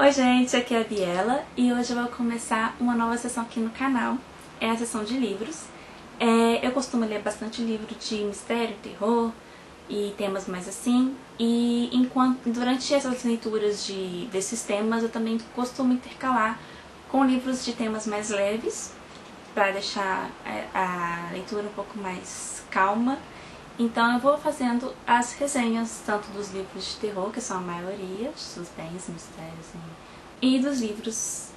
Oi gente, aqui é a Biela e hoje eu vou começar uma nova sessão aqui no canal. É a sessão de livros. Eu costumo ler bastante livro de mistério, terror e temas mais assim. E durante essas leituras desses temas eu também costumo intercalar com livros de temas mais leves, para deixar a leitura um pouco mais calma. Então eu vou fazendo as resenhas tanto dos livros de terror, que são a maioria, de suspense, mistério, assim, e dos livros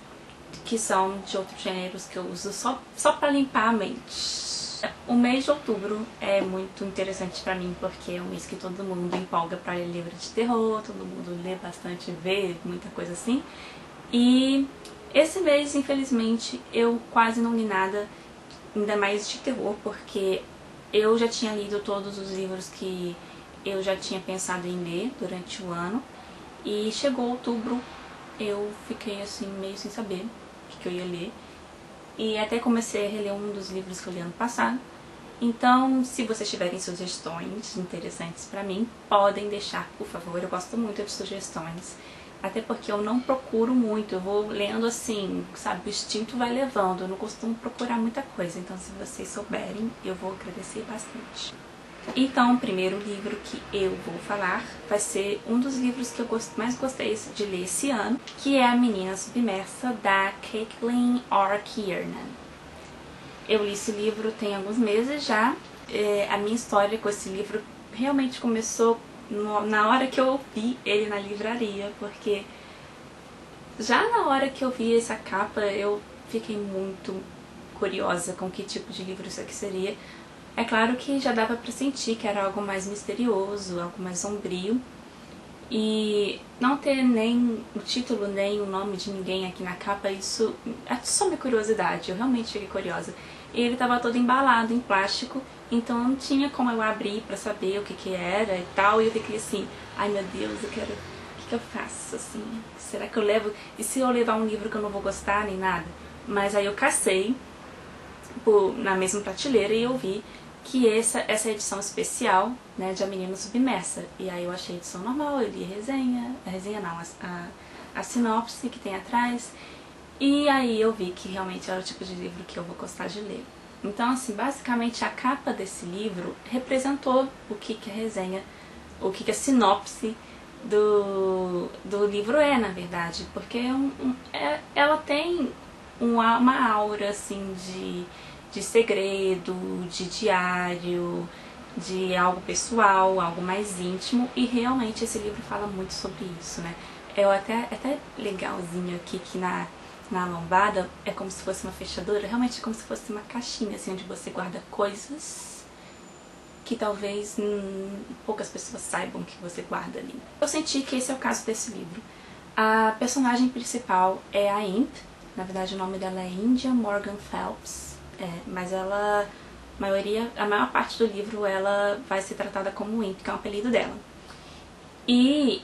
que são de outros gêneros que eu uso só para limpar a mente. O mês de outubro é muito interessante pra mim porque é um mês que todo mundo empolga pra ler livro de terror, todo mundo lê bastante, vê muita coisa assim. E esse mês, infelizmente, eu quase não li nada, ainda mais de terror, porque eu já tinha lido todos os livros que eu já tinha pensado em ler durante o ano. E chegou outubro, eu fiquei assim meio sem saber o que eu ia ler. E até comecei a reler um dos livros que eu li ano passado. Então, se vocês tiverem sugestões interessantes pra mim, podem deixar, por favor. Eu gosto muito de sugestões. Até porque eu não procuro muito, eu vou lendo assim, sabe, o instinto vai levando, eu não costumo procurar muita coisa, então se vocês souberem, eu vou agradecer bastante. Então, o primeiro livro que eu vou falar vai ser um dos livros que eu mais gostei de ler esse ano, que é A Menina Submersa, da Caitlin R. Kiernan. Eu li esse livro tem alguns meses já, a minha história com esse livro realmente começou na hora que eu vi ele na livraria, porque já na hora que eu vi essa capa eu fiquei muito curiosa com que tipo de livro isso aqui seria. É claro que já dava pra sentir que era algo mais misterioso, algo mais sombrio, e não ter nem o título nem o nome de ninguém aqui na capa, isso é só minha curiosidade, eu realmente fiquei curiosa. E ele tava todo embalado em plástico, então não tinha como eu abrir pra saber o que era e tal, e eu fiquei assim, ai meu Deus, eu quero, o que eu faço, assim, será que eu levo, e se eu levar um livro que eu não vou gostar nem nada? Mas aí eu cacei na mesma prateleira e eu vi que essa edição especial, né, de A Menina Submersa, e aí eu achei a edição normal, eu li a resenha não, a sinopse que tem atrás, e aí eu vi que realmente era o tipo de livro que eu vou gostar de ler. Então, assim, basicamente a capa desse livro representou o que a resenha, o que a sinopse do livro é, na verdade, porque ela tem uma aura, assim, de segredo, de diário, de algo pessoal, algo mais íntimo, e realmente esse livro fala muito sobre isso, né? É até legalzinho aqui que na lombada é como se fosse uma fechadura, realmente é como se fosse uma caixinha, assim, onde você guarda coisas que talvez poucas pessoas saibam que você guarda ali. Eu senti que esse é o caso desse livro. A personagem principal é a Imp, na verdade o nome dela é India Morgan Phelps, mas ela, a maior parte do livro ela vai ser tratada como Imp, que é o apelido dela. E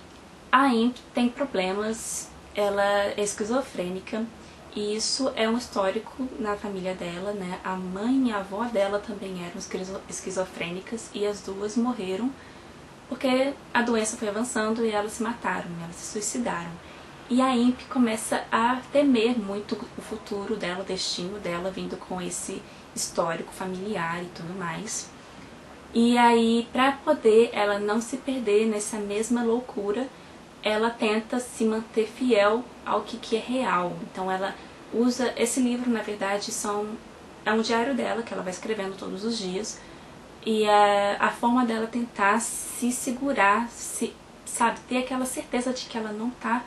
a Imp tem problemas, ela é esquizofrênica, e isso é um histórico na família dela, né? A mãe e a avó dela também eram esquizofrênicas e as duas morreram porque a doença foi avançando e elas se mataram, elas se suicidaram. E a Imp começa a temer muito o futuro dela, o destino dela, vindo com esse histórico familiar e tudo mais. E aí, pra poder ela não se perder nessa mesma loucura, ela tenta se manter fiel ao que é real. Então ela usa, esse livro na verdade é um diário dela, que ela vai escrevendo todos os dias, e a forma dela tentar se segurar, sabe, ter aquela certeza de que ela não tá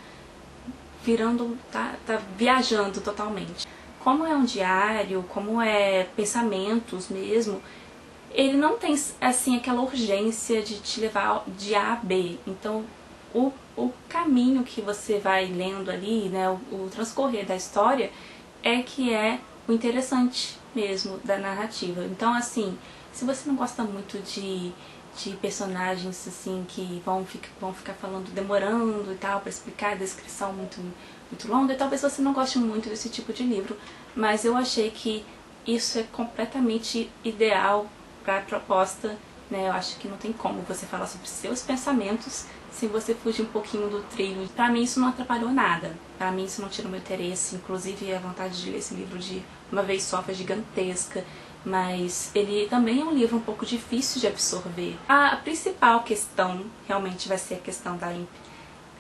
tá viajando totalmente. Como é um diário, como é pensamentos mesmo, ele não tem assim aquela urgência de te levar de A a B. Então o caminho que você vai lendo ali, né, o transcorrer da história é que é o interessante mesmo da narrativa. Então, assim, se você não gosta muito de personagens assim que vão ficar falando, demorando e tal, pra explicar, a descrição muito longa, e talvez você não goste muito desse tipo de livro, mas eu achei que isso é completamente ideal para a proposta né? Eu acho que não tem como você falar sobre seus pensamentos se você fugir um pouquinho do trilho. Pra mim isso não atrapalhou nada, pra mim isso não tirou meu interesse, inclusive a vontade de ler esse livro de uma vez só foi gigantesca, mas ele também é um livro um pouco difícil de absorver. A principal questão realmente vai ser a questão da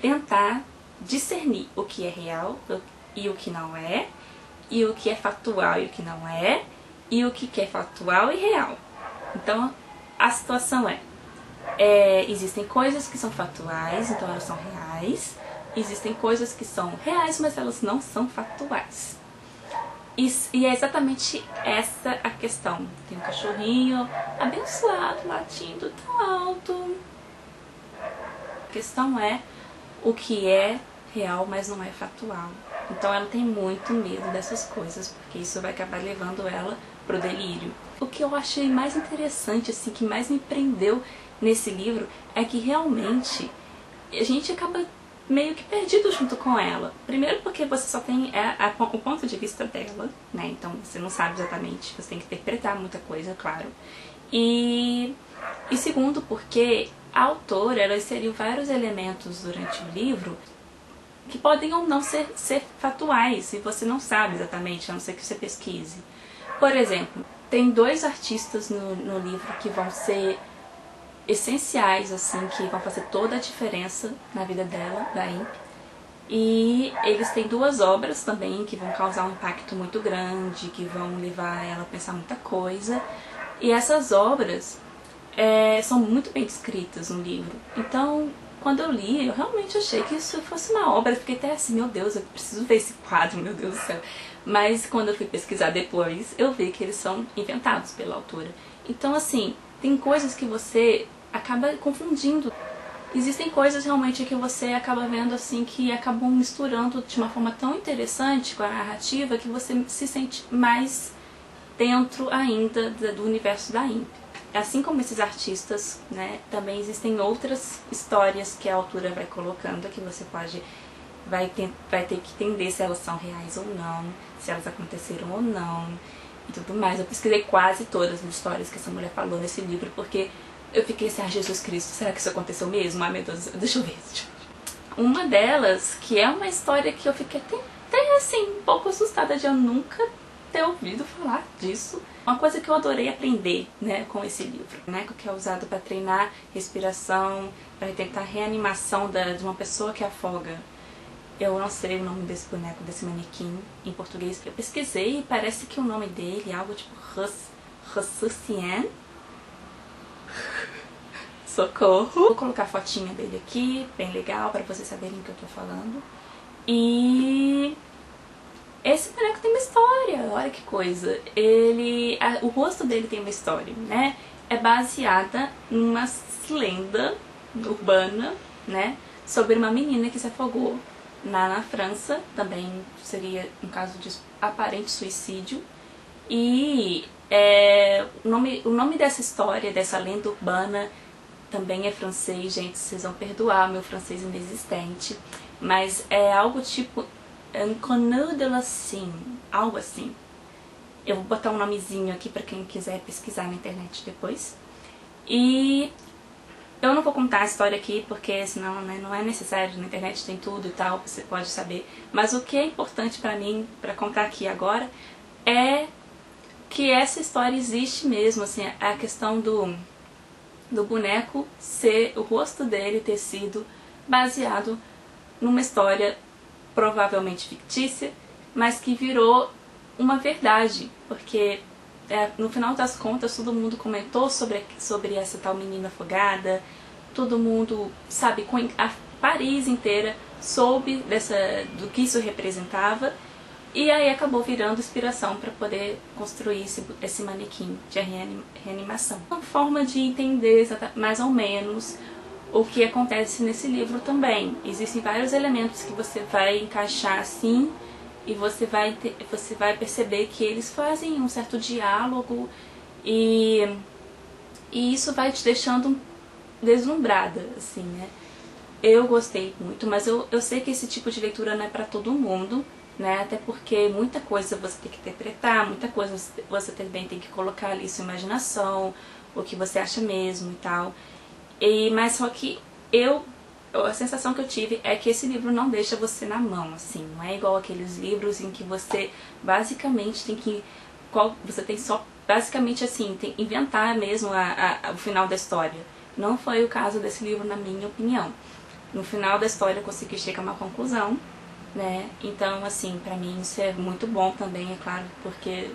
tentar discernir o que é real e o que não é, e o que é factual e o que não é, e o que é factual e real. Então, a situação existem coisas que são factuais, então elas são reais. Existem coisas que são reais, mas elas não são factuais. E é exatamente essa a questão. Tem um cachorrinho abençoado, latindo tão alto. A questão é o que é real, mas não é factual. Então ela tem muito medo dessas coisas, porque isso vai acabar levando ela pro delírio. O que eu achei mais interessante, assim, que mais me prendeu nesse livro, é que realmente a gente acaba meio que perdido junto com ela. Primeiro porque você só tem o ponto de vista dela, né? Então você não sabe exatamente, você tem que interpretar muita coisa, claro. E segundo porque a autora, ela inseriu vários elementos durante o livro que podem ou não ser factuais, e você não sabe exatamente, a não ser que você pesquise. Por exemplo, tem dois artistas no livro que vão ser essenciais, assim, que vão fazer toda a diferença na vida dela, da Imp. E eles têm duas obras também que vão causar um impacto muito grande, que vão levar ela a pensar muita coisa. E essas obras são muito bem descritas no livro. Então, quando eu li, eu realmente achei que isso fosse uma obra. Eu fiquei até assim, meu Deus, eu preciso ver esse quadro, meu Deus do céu. Mas quando eu fui pesquisar depois, eu vi que eles são inventados pela autora. Então, assim, tem coisas que você acaba confundindo. Existem coisas realmente que você acaba vendo assim que acabam misturando de uma forma tão interessante com a narrativa que você se sente mais dentro ainda do universo da Imp. Assim como esses artistas, né, também existem outras histórias que a autora vai colocando, que você vai ter que entender se elas são reais ou não, se elas aconteceram ou não, e tudo mais. Eu pesquisei quase todas as histórias que essa mulher falou nesse livro, porque eu fiquei assim, Jesus Cristo, será que isso aconteceu mesmo? Ai meu Deus, deixa eu ver. Uma delas, que é uma história que eu fiquei até assim, um pouco assustada de eu nunca ter ouvido falar disso. Uma coisa que eu adorei aprender, né, com esse livro. O boneco que é usado para treinar respiração, para tentar reanimação de uma pessoa que afoga. Eu não sei o nome desse boneco, desse manequim, em português. Eu pesquisei e parece que o nome dele é algo tipo Ressuscien. Socorro! Vou colocar a fotinha dele aqui, bem legal, para vocês saberem o que eu tô falando. E esse boneco tem uma história, olha que coisa. O rosto dele tem uma história, né? É baseada numa lenda urbana, né? Sobre uma menina que se afogou na França. Também seria um caso de aparente suicídio. E o nome dessa história, dessa lenda urbana, também é francês, gente, vocês vão perdoar meu francês inexistente. Mas é algo tipo Un connu de la Cime, algo assim. Eu vou botar um nomezinho aqui pra quem quiser pesquisar na internet depois. E eu não vou contar a história aqui, porque senão, né, não é necessário, na internet tem tudo e tal, você pode saber. Mas o que é importante pra mim, pra contar aqui agora, é que essa história existe mesmo, assim, a questão do boneco ser, o rosto dele ter sido baseado numa história provavelmente fictícia, mas que virou uma verdade, porque no final das contas todo mundo comentou sobre essa tal menina afogada, todo mundo, sabe, a Paris inteira soube do que isso representava, e aí acabou virando inspiração para poder construir esse manequim de reanimação. Uma forma de entender mais ou menos o que acontece nesse livro também. Existem vários elementos que você vai encaixar assim, e você vai perceber que eles fazem um certo diálogo, e isso vai te deixando deslumbrada, assim, né? Eu gostei muito, mas eu sei que esse tipo de leitura não é para todo mundo, né? Até porque muita coisa você tem que interpretar, muita coisa você também tem que colocar ali sua imaginação, o que você acha mesmo e tal. Mas só que a sensação que eu tive é que esse livro não deixa você na mão, assim. Não é igual aqueles livros em que você basicamente tem que... Você tem só, basicamente assim, tem que inventar mesmo o final da história. Não foi o caso desse livro, na minha opinião. No final da história eu consegui chegar a uma conclusão, né? Então, assim, pra mim isso é muito bom também, é claro, porque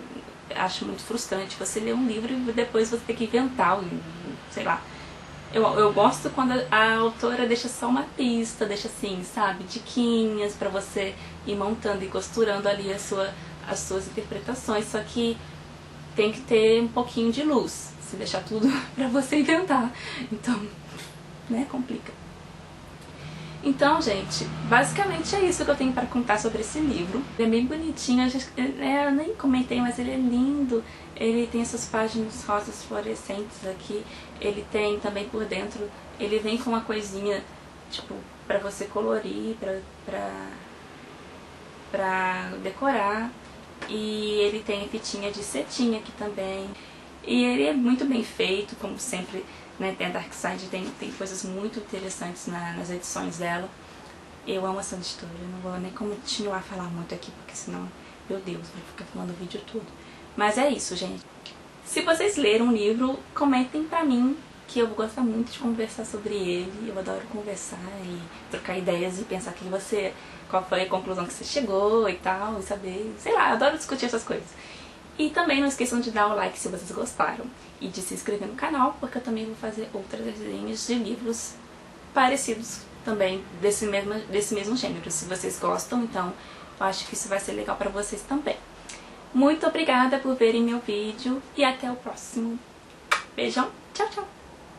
acho muito frustrante você ler um livro e depois você ter que inventar, sei lá. Eu gosto quando a autora deixa só uma pista, deixa assim, sabe, diquinhas pra você ir montando e costurando ali as suas interpretações, só que tem que ter um pouquinho de luz, se deixar tudo pra você inventar. Então, né, complica. Então, gente, basicamente é isso que eu tenho para contar sobre esse livro. Ele é bem bonitinho, eu nem comentei, mas ele é lindo. Ele tem essas páginas rosas fluorescentes aqui. Ele tem também por dentro, ele vem com uma coisinha, tipo, pra você colorir, pra decorar. E ele tem fitinha de cetim aqui também. E ele é muito bem feito, como sempre, né? A Darkside tem coisas muito interessantes nas edições dela. Eu amo essa editora, eu não vou nem continuar a falar muito aqui, porque senão, meu Deus, vou ficar falando o vídeo todo. Mas é isso, gente. Se vocês leram o livro, comentem pra mim, que eu vou gostar muito de conversar sobre ele. Eu adoro conversar e trocar ideias e pensar qual foi a conclusão que você chegou e tal, e saber, sei lá, eu adoro discutir essas coisas. E também não esqueçam de dar o like se vocês gostaram e de se inscrever no canal, porque eu também vou fazer outras resenhas de livros parecidos também desse mesmo gênero. Se vocês gostam, então eu acho que isso vai ser legal pra vocês também. Muito obrigada por verem meu vídeo e até o próximo. Beijão, tchau, tchau!